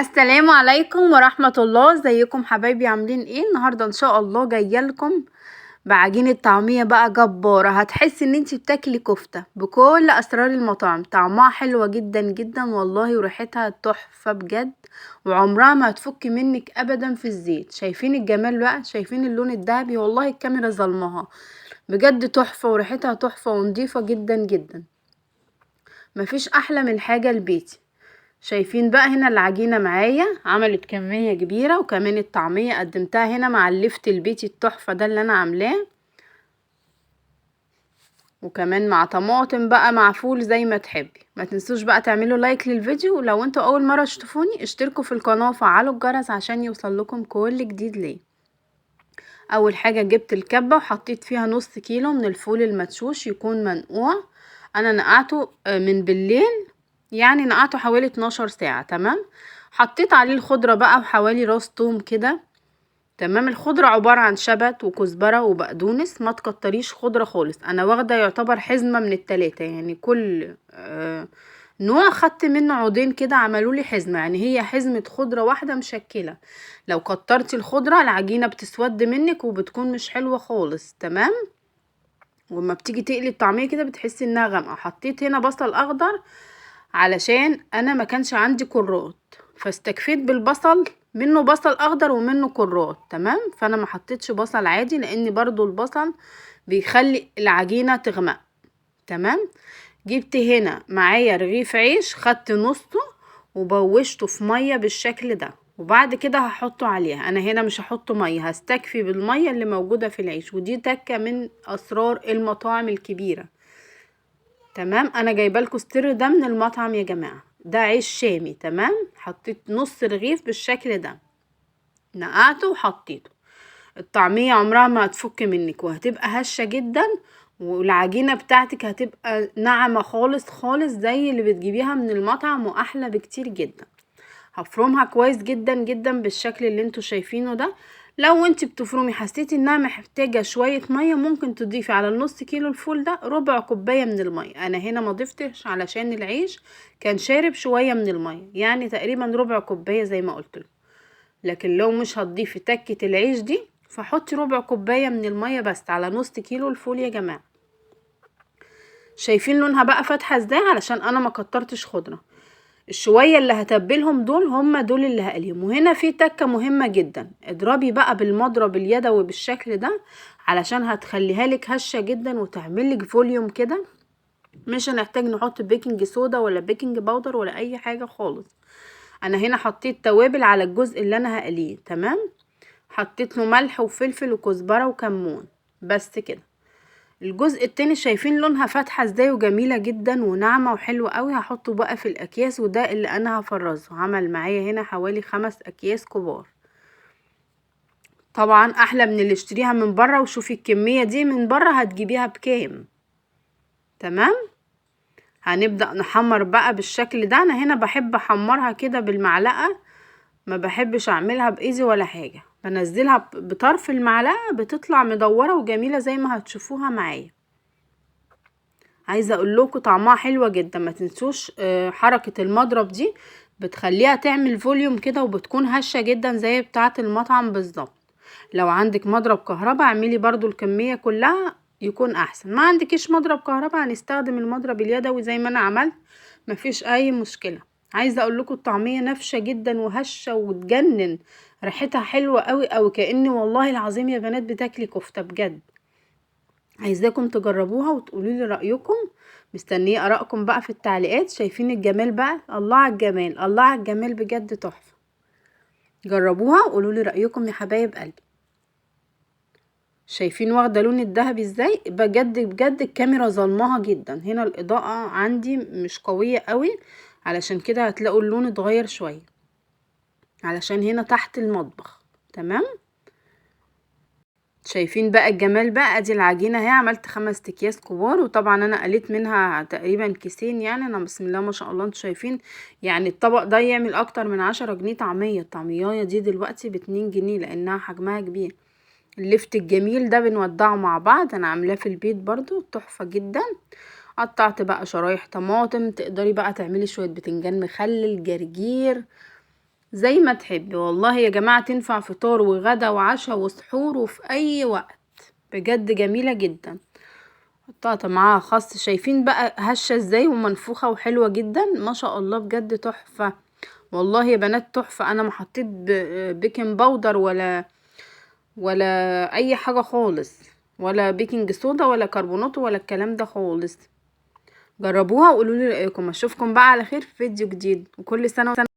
السلام عليكم ورحمة الله. ازيكم حبايبي؟ عاملين ايه؟ النهاردة ان شاء الله جايه لكم بعجينة طعمية بقى جبارة. هتحسي ان انتي بتاكلي كفتة بكل اسرار المطاعم. طعمها حلوة جدا جدا والله، وريحتها تحفة بجد، وعمرها ما هتفك منك ابدا في الزيت. شايفين الجمال بقى؟ شايفين اللون الذهبي؟ والله الكاميرا ظلمها. بجد تحفة، وريحتها تحفة، ونضيفة جدا جدا. مفيش احلى من حاجة لبيتي. شايفين بقى هنا العجينة معايا عملت كمية كبيرة، وكمان الطعمية قدمتها هنا مع اللفت البيتي التحفة ده اللي انا عاملاه، وكمان مع طماطم بقى مع فول زي ما تحبي. ما تنسوش بقى تعملوا لايك للفيديو، ولو انتوا اول مرة تشوفوني اشتركوا في القناة وفعلوا الجرس عشان يوصل لكم كل جديد ليه. اول حاجة جبت الكبة وحطيت فيها نص كيلو من الفول المدشوش يكون منقوع. انا نقعته من بالليل، يعني نقعته حوالي 12 ساعة. تمام. حطيت عليه الخضرة بقى وحوالي راس توم كده. تمام. الخضرة عبارة عن شبت وكزبرة وبقدونس، ما تكتريش خضرة خالص. انا واخدة يعتبر حزمة من التلاتة، يعني كل نوع خدت منه عودين كده، عملوا لي حزمة، يعني هي حزمة خضرة واحدة مشكلة. لو كترتي الخضرة العجينة بتسود منك وبتكون مش حلوة خالص. تمام. وما بتيجي تقلي الطعمية كده بتحسي انها غامقة. حطيت هنا بصل اخضر علشان انا ما كانش عندي كرات، فاستكفيت بالبصل، منه بصل اخضر ومنه كرات. تمام. فانا ما حطيتش بصل عادي لان برضو البصل بيخلي العجينة تغمق. تمام. جبت هنا معايا رغيف عيش، خدت نصه وبوشته في مية بالشكل ده، وبعد كده هحطه عليها. انا هنا مش هحط مية، هستكفي بالمية اللي موجودة في العيش، ودي تكة من اسرار المطاعم الكبيرة. تمام. انا جايبالكوا السر ده من المطعم يا جماعة، ده عيش شامي. تمام. حطيت نص رغيف بالشكل ده، نقعته وحطيته. الطعمية عمرها ما هتفك منك، وهتبقى هشة جدا، والعجينة بتاعتك هتبقى ناعمة خالص خالص زي اللي بتجيبيها من المطعم، واحلى بكتير جدا. هفرمها كويس جدا جدا بالشكل اللي انتوا شايفينه ده. لو انت بتفرمي حسيتي انها محتاجة شوية مية، ممكن تضيفي على النص كيلو الفول ده ربع كوباية من المية. انا هنا ما ضفتش علشان العيش كان شارب شوية من المية، يعني تقريبا ربع كوباية زي ما قلت. لكن لو مش هتضيفي تكة العيش دي فحطي ربع كوباية من المية بس على نص كيلو الفول يا جماعة. شايفين لونها بقى فاتحة ازاي؟ علشان انا ما كترتش خضرة. الشوية اللي هتبلهم دول هم دول اللي هقليهم. وهنا في تكة مهمة جدا، اضربي بقى بالمضرب اليدوي بالشكل ده علشان هتخليها لك هشة جدا وتعمل لك فوليوم كده. مش هنحتاج نحط بيكنج صودا ولا بيكنج باودر ولا اي حاجة خالص. انا هنا حطيت توابل على الجزء اللي انا هقليه. تمام. حطيت له ملح وفلفل وكزبرة وكمون، بس كده. الجزء التاني شايفين لونها فاتحة ازاي وجميلة جدا وناعمة وحلوة قوي. هحطه بقى في الاكياس، وده اللي انا هفرزه. عمل معايا هنا حوالي 5 اكياس كبار. طبعا احلى من اللي اشتريها من بره. وشوفي الكمية دي من بره هتجيبيها بكام. تمام. هنبدأ نحمر بقى بالشكل ده. انا هنا بحب احمرها كده بالمعلقة، ما بحبش اعملها بايدي ولا حاجة. بنزلها بطرف المعلقة بتطلع مدورة وجميلة زي ما هتشوفوها معايا. عايزة اقول لكم طعمها حلوة جدا. ما تنسوش حركة المضرب دي بتخليها تعمل فوليوم كده، وبتكون هشة جدا زي بتاعة المطعم بالظبط. لو عندك مضرب كهرباء اعملي برضو الكمية كلها يكون احسن. ما عندكيش مضرب كهرباء هنستخدم المضرب اليدوي زي ما انا عملت، مفيش اي مشكلة. عايزة اقول لكم الطعمية نافشة جدا وهشة وتجنن، ريحتها حلوة قوي قوي، كأن والله العظيم يا بنات بتاكلي كفتة بجد. عايزاكم تجربوها وتقولوا لي رأيكم. مستنيه ارائكم بقى في التعليقات. شايفين الجمال بقى؟ الله على الجمال، الله على الجمال، بجد تحفة. جربوها وقولوا لي رأيكم يا حبايب قلبي. شايفين واخده لون الذهبي ازاي؟ بجد بجد الكاميرا ظلمها جدا. هنا الاضاءة عندي مش قوية قوي، علشان كده هتلاقوا اللون اتغير شوية، علشان هنا تحت المطبخ. تمام. شايفين بقى الجمال بقى؟ ادي العجينة اهي، عملت 5 اكياس كبار، وطبعا انا قليت منها تقريبا كيسين. يعني انا بسم الله ما شاء الله انتوا شايفين، يعني الطبق ده يعمل اكتر من 10 جنيه طعمية. الطعمية دي دلوقتي ب2 جنيه لانها حجمها كبير. اللفت الجميل ده بنودعه مع بعض، انا عاملاه في البيت برضو تحفة جدا. قطعت بقى شرايح طماطم، تقدري بقى تعملي شوية بتنجان مخلل، جرجير، زي ما تحبي. والله يا جماعة تنفع فطار وغدا وعشاء وسحور وفي اي وقت، بجد جميلة جدا. قطعت معاها خس، شايفين بقى هشة ازاي ومنفوخة وحلوة جدا ما شاء الله، بجد تحفة. والله يا بنات تحفة. انا ما حطيت بيكنج باودر ولا اي حاجة خالص، ولا بيكنج صودا ولا كربونات ولا الكلام ده خالص. جربوها وقولوا لي رأيكم. اشوفكم بقى على خير في فيديو جديد، وكل سنة